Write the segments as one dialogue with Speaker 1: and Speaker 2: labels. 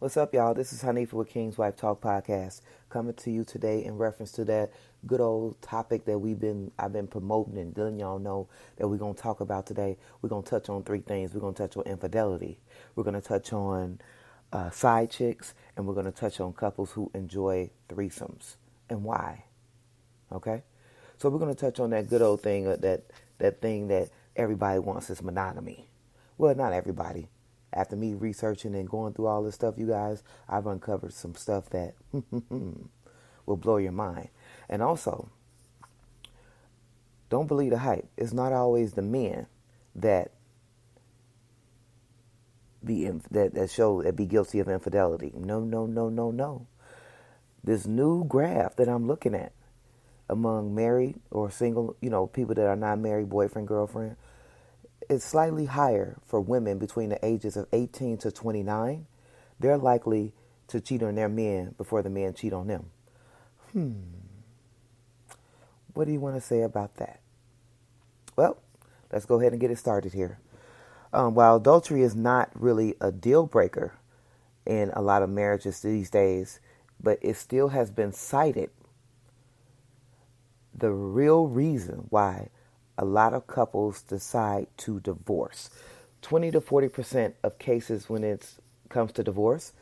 Speaker 1: What's up, y'all? This is Hanifa with Kingswife Talk Podcast, coming to you today in reference to that good old topic that I've been promoting and letting y'all know that we're gonna talk about today. We're gonna touch on three things. We're gonna touch on infidelity. We're gonna touch on side chicks, and we're gonna touch on couples who enjoy threesomes and why. Okay, so we're gonna touch on that good old thing that thing that everybody wants is monogamy. Well, not everybody. After me researching and going through all this stuff, you guys, I've uncovered some stuff that will blow your mind. And also, don't believe the hype. It's not always the men that be guilty of infidelity. No, no, no, no, no. This new graph that I'm looking at among married or single, people that are not married, boyfriend, girlfriend, it's slightly higher for women between the ages of 18 to 29. They're likely to cheat on their men before the men cheat on them. What do you want to say about that? Well, let's go ahead and get it started here. While adultery is not really a deal breaker in a lot of marriages these days, but it still has been cited the real reason why a lot of couples decide to divorce. 20 to 40% of cases when it comes to divorce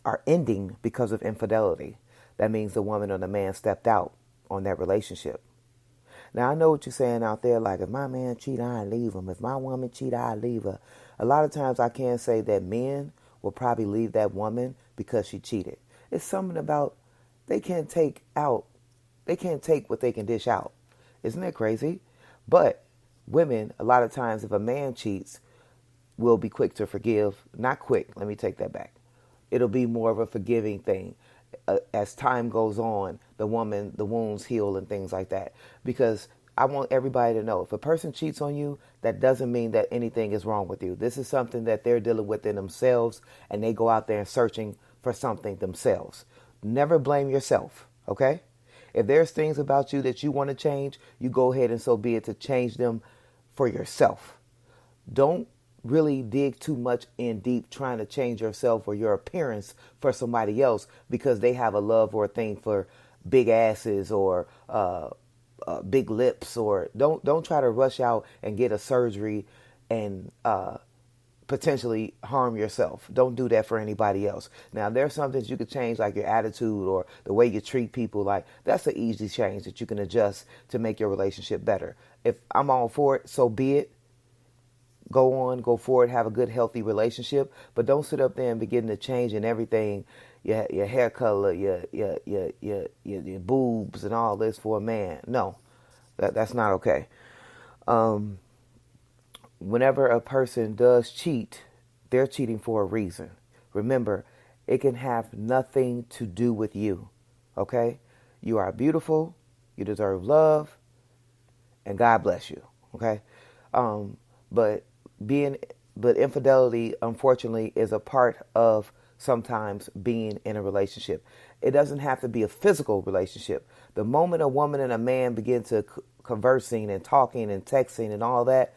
Speaker 1: are ending because of infidelity. That means the woman or the man stepped out on that relationship. Now, I know what you're saying out there, like, if my man cheat, I leave him. If my woman cheat, I leave her. A lot of times I can say that men will probably leave that woman because she cheated. It's something about they can't take what they can dish out. Isn't that crazy? But women, a lot of times, if a man cheats, will be quick to forgive. Not quick, let me take that back. It'll be more of a forgiving thing. As time goes on, the wounds heal and things like that. Because I want everybody to know, if a person cheats on you, that doesn't mean that anything is wrong with you. This is something that they're dealing with in themselves, and they go out there and searching for something themselves. Never blame yourself, okay? If there's things about you that you want to change, you go ahead and so be it to change them for yourself. Don't really dig too much in deep trying to change yourself or your appearance for somebody else because they have a love or a thing for big asses or big lips, or don't try to rush out and get a surgery and potentially harm yourself. Don't do that for anybody else. Now, there's some things you could change, like your attitude or the way you treat people. Like, that's an easy change that you can adjust to make your relationship better. If I'm all for it, so be it. Go forward, have a good, healthy relationship. But don't sit up there and begin to change in everything, your hair color, your boobs and all this for a man. No, that's not okay. Whenever a person does cheat, they're cheating for a reason. Remember, it can have nothing to do with you, okay? You are beautiful, you deserve love, and God bless you, okay? But infidelity, unfortunately, is a part of sometimes being in a relationship. It doesn't have to be a physical relationship. The moment a woman and a man begin to conversing and talking and texting and all that,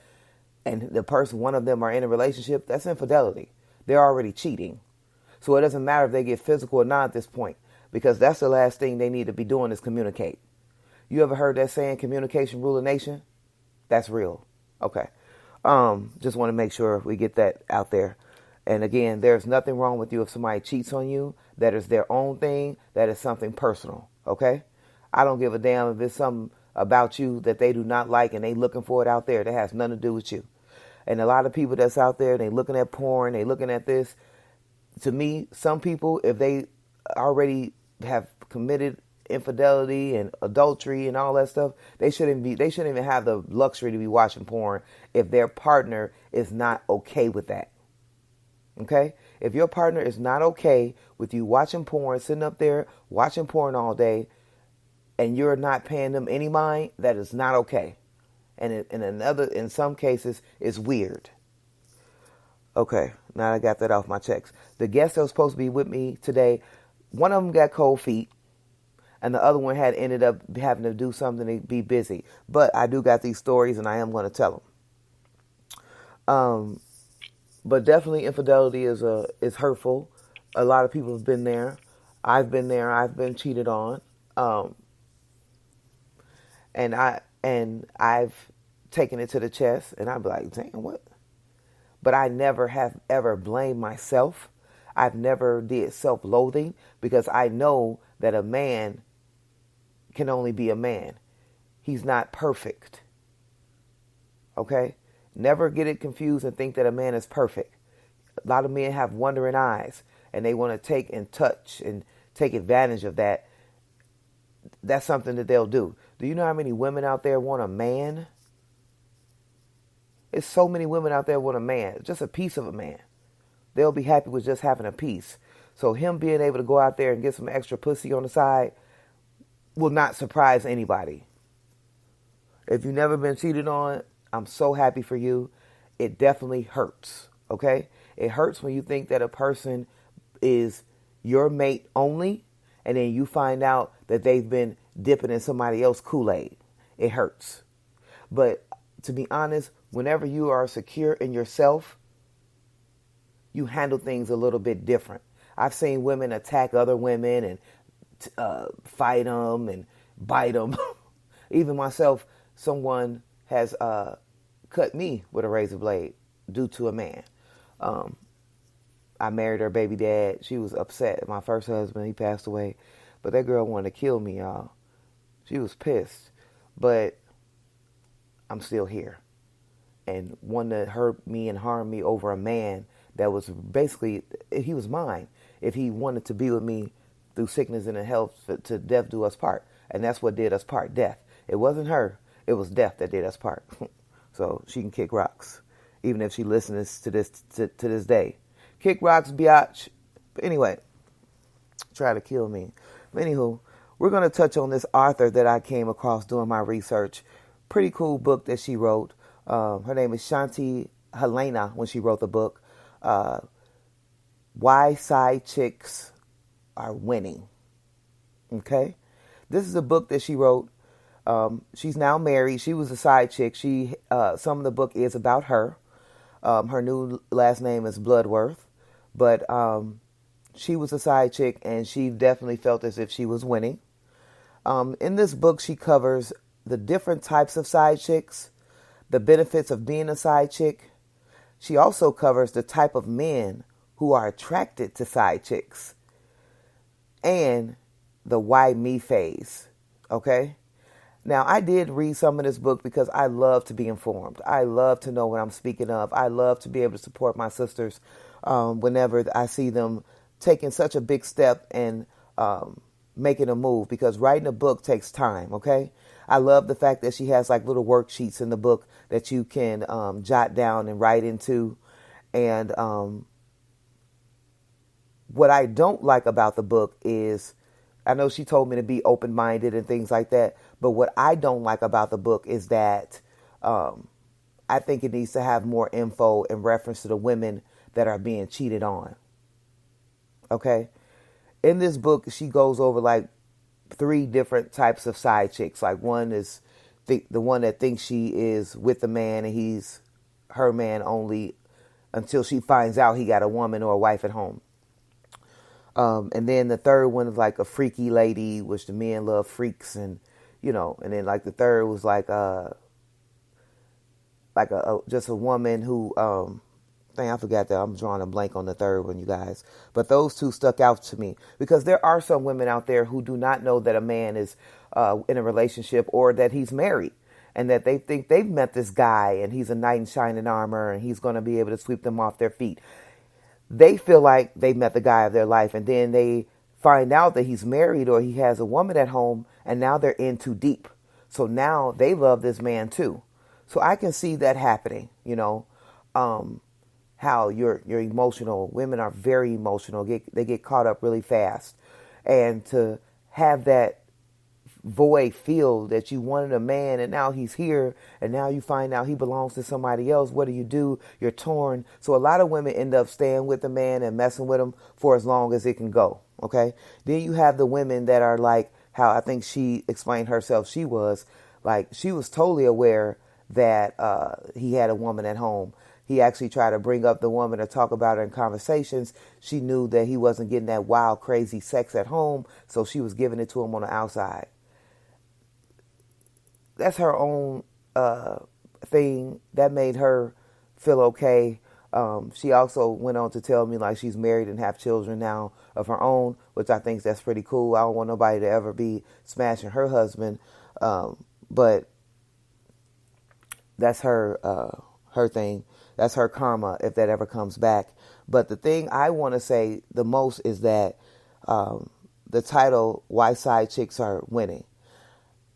Speaker 1: and one of them are in a relationship, that's infidelity. They're already cheating. So it doesn't matter if they get physical or not at this point, because that's the last thing they need to be doing is communicate. You ever heard that saying, communication rule a nation? That's real. Okay. Just want to make sure we get that out there. And again, there's nothing wrong with you if somebody cheats on you. That is their own thing. That is something personal. Okay? I don't give a damn if it's something about you that they do not like and they looking for it out there. That has nothing to do with you. And a lot of people that's out there, they looking at porn, they looking at this. To me, some people, if they already have committed infidelity and adultery and all that stuff, they shouldn't even have the luxury to be watching porn if their partner is not okay with that. Okay? If your partner is not okay with you watching porn, sitting up there watching porn all day, and you're not paying them any mind, that is not okay. And in some cases, it's weird. Okay, now I got that off my checks. The guests that was supposed to be with me today, one of them got cold feet, and the other one had ended up having to do something to be busy. But I do got these stories, and I am going to tell them. But definitely infidelity is hurtful. A lot of people have been there. I've been there. I've been cheated on. Um, and I've taken it to the chest, and I'd be like, "Damn, what?" But I never have ever blamed myself. I've never did self-loathing because I know that a man can only be a man. He's not perfect. Okay? Never get it confused and think that a man is perfect. A lot of men have wandering eyes and they want to take and touch and take advantage of that. That's something that they'll do. Do you know how many women out there want a man? There's so many women out there want a man, just a piece of a man. They'll be happy with just having a piece. So him being able to go out there and get some extra pussy on the side will not surprise anybody. If you've never been cheated on, I'm so happy for you. It definitely hurts, okay? It hurts when you think that a person is your mate only, and then you find out that they've been dipping in somebody else's Kool-Aid. It hurts. But to be honest, whenever you are secure in yourself, you handle things a little bit different. I've seen women attack other women and fight them and bite them. Even myself, someone has cut me with a razor blade due to a man. I married her baby dad. She was upset. My first husband, he passed away. But that girl wanted to kill me, y'all. She was pissed. But I'm still here. And wanted to hurt me and harm me over a man that was basically, he was mine. If he wanted to be with me through sickness and health, to death do us part. And that's what did us part, death. It wasn't her. It was death that did us part. So she can kick rocks, even if she listens to this to this day. Kick rocks, biatch. But anyway, try to kill me. But anywho, we're going to touch on this author that I came across doing my research. Pretty cool book that she wrote. Her name is Shanti Helena when she wrote the book. Why Side Chicks Are Winning. Okay? This is a book that she wrote. She's now married. She was a side chick. Some of the book is about her. Her new last name is Bloodworth. But she was a side chick, and she definitely felt as if she was winning. In this book, she covers the different types of side chicks, the benefits of being a side chick. She also covers the type of men who are attracted to side chicks and the why me phase. Okay? Now, I did read some of this book because I love to be informed. I love to know what I'm speaking of. I love to be able to support my sisters whenever I see them taking such a big step and making a move, because writing a book takes time, okay? I love the fact that she has like little worksheets in the book that you can jot down and write into. And what I don't like about the book is, I know she told me to be open-minded and things like that, but what I don't like about the book is that I think it needs to have more info in reference to the women that are being cheated on. Okay? In this book, she goes over like 3 different types of side chicks. Like one is the one that thinks she is with the man and he's her man only until she finds out he got a woman or a wife at home. And then the third one is like a freaky lady, which the men love freaks, and and then like the third was like just a woman who I forgot that. I'm drawing a blank on the third one, you guys. But those 2 stuck out to me because there are some women out there who do not know that a man is in a relationship or that he's married, and that they think they've met this guy and he's a knight in shining armor and he's going to be able to sweep them off their feet. They feel like they've met the guy of their life, and then they find out that he's married or he has a woman at home, and now they're in too deep. So now they love this man too. So I can see that happening, how you're emotional. Women are very emotional. They get caught up really fast. And to have that void filled that you wanted a man and now he's here and now you find out he belongs to somebody else, what do? You're torn. So a lot of women end up staying with the man and messing with him for as long as it can go. Okay. Then you have the women that are like how I think she explained herself. She was totally aware that he had a woman at home. he actually tried to bring up the woman or talk about her in conversations, she knew that he wasn't getting that wild, crazy sex at home, so she was giving it to him on the outside. That's her own thing. That made her feel okay. She also went on to tell me like she's married and have children now of her own, which I think that's pretty cool. I don't want nobody to ever be smashing her husband, but that's her thing. That's her karma if that ever comes back. But the thing I want to say the most is that the title, Why Side Chicks Are Winning.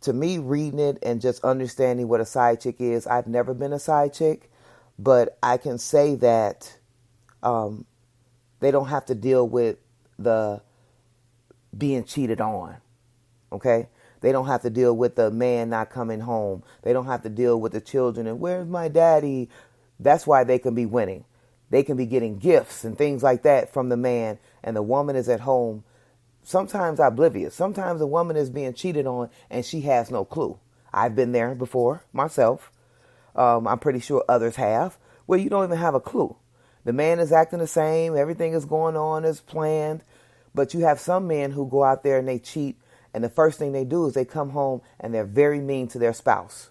Speaker 1: To me, reading it and just understanding what a side chick is, I've never been a side chick, but I can say that they don't have to deal with the being cheated on, okay? They don't have to deal with the man not coming home. They don't have to deal with the children and where's my daddy? That's why they can be winning. They can be getting gifts and things like that from the man, and the woman is at home sometimes oblivious. Sometimes a woman is being cheated on and she has no clue. I've been there before myself. I'm pretty sure others have, where you don't even have a clue. The man is acting the same. Everything is going on as planned. But you have some men who go out there and they cheat. And the first thing they do is they come home and they're very mean to their spouse.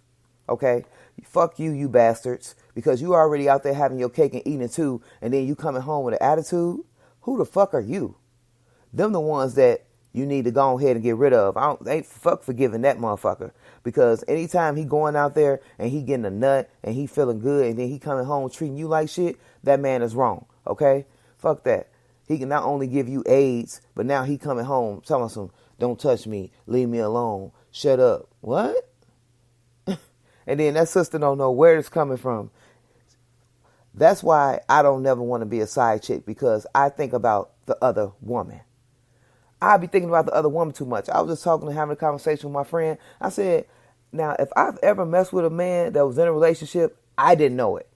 Speaker 1: Okay? Fuck you, you bastards. Because you already out there having your cake and eating it too. And then you coming home with an attitude. Who the fuck are you? Them the ones that you need to go ahead and get rid of. I ain't fuck forgiving that motherfucker. Because anytime he going out there and he getting a nut and he feeling good and then he coming home treating you like shit, that man is wrong. Okay? Fuck that. He can not only give you AIDS, but now he coming home telling some, don't touch me, leave me alone, shut up. What? And then that sister don't know where it's coming from. That's why I don't never want to be a side chick, because I think about the other woman. I be thinking about the other woman too much. I was just having a conversation with my friend. I said, now, if I've ever messed with a man that was in a relationship, I didn't know it.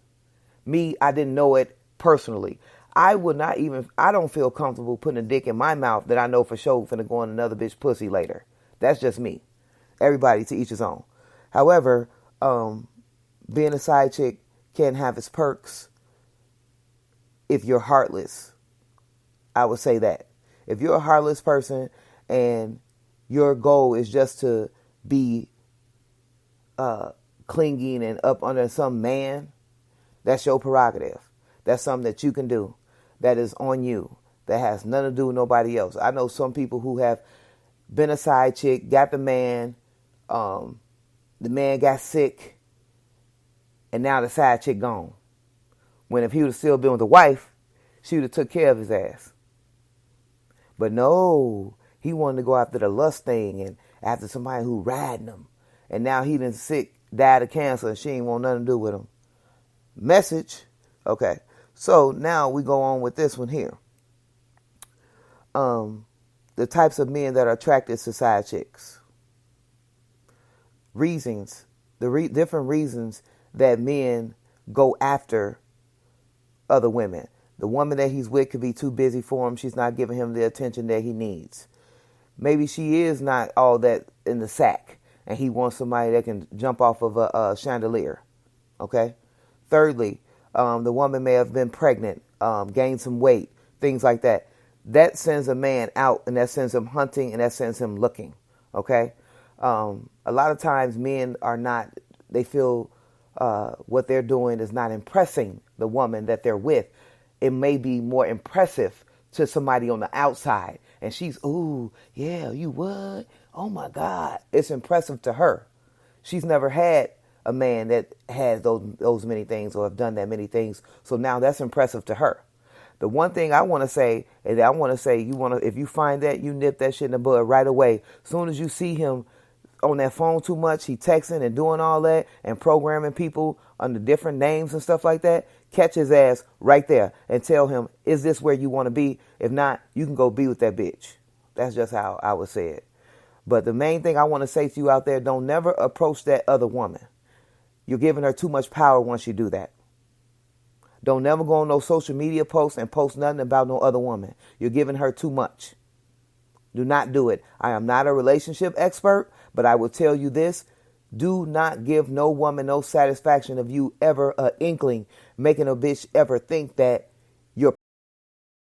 Speaker 1: I didn't know it personally. I don't feel comfortable putting a dick in my mouth that I know for sure finna go on another bitch pussy later. That's just me. Everybody to each his own. However, being a side chick can have its perks if you're heartless. I would say that. If you're a heartless person and your goal is just to be clinging and up under some man, that's your prerogative. That's something that you can do. That is on you. That has nothing to do with nobody else. I know some people who have been a side chick, got the man got sick, and now the side chick gone. When if he would have still been with the wife, she would have took care of his ass. But no, he wanted to go after the lust thing and after somebody who riding him. And now he done sick, died of cancer, and she ain't want nothing to do with him. Message. Okay. So now we go on with this one here. The types of men that are attracted to side chicks. Reasons. Different reasons that men go after other women. The woman that he's with could be too busy for him. She's not giving him the attention that he needs. Maybe she is not all that in the sack, and he wants somebody that can jump off of a chandelier. Okay? Thirdly, the woman may have been pregnant, gained some weight, things like that. That sends a man out, and that sends him hunting, and that sends him looking. Okay? A lot of times men they feel what they're doing is not impressing the woman that they're with. It may be more impressive to somebody on the outside. And she's, ooh, yeah, you what? Oh, my God. It's impressive to her. She's never had a man that has those many things or have done that many things. So now that's impressive to her. The one thing I want to say is that if you find that, you nip that shit in the bud right away. As soon as you see him on that phone too much, he texting and doing all that and programming people under different names and stuff like that, catch his ass right there and tell him, is this where you want to be? If not, you can go be with that bitch. That's just how I would say it. But the main thing I want to say to you out there, don't never approach that other woman. You're giving her too much power once you do that. Don't never go on no social media posts and post nothing about no other woman. You're giving her too much. Do not do it. I am not a relationship expert, but I will tell you this. Do not give no woman no satisfaction of you ever a inkling, making a bitch ever think that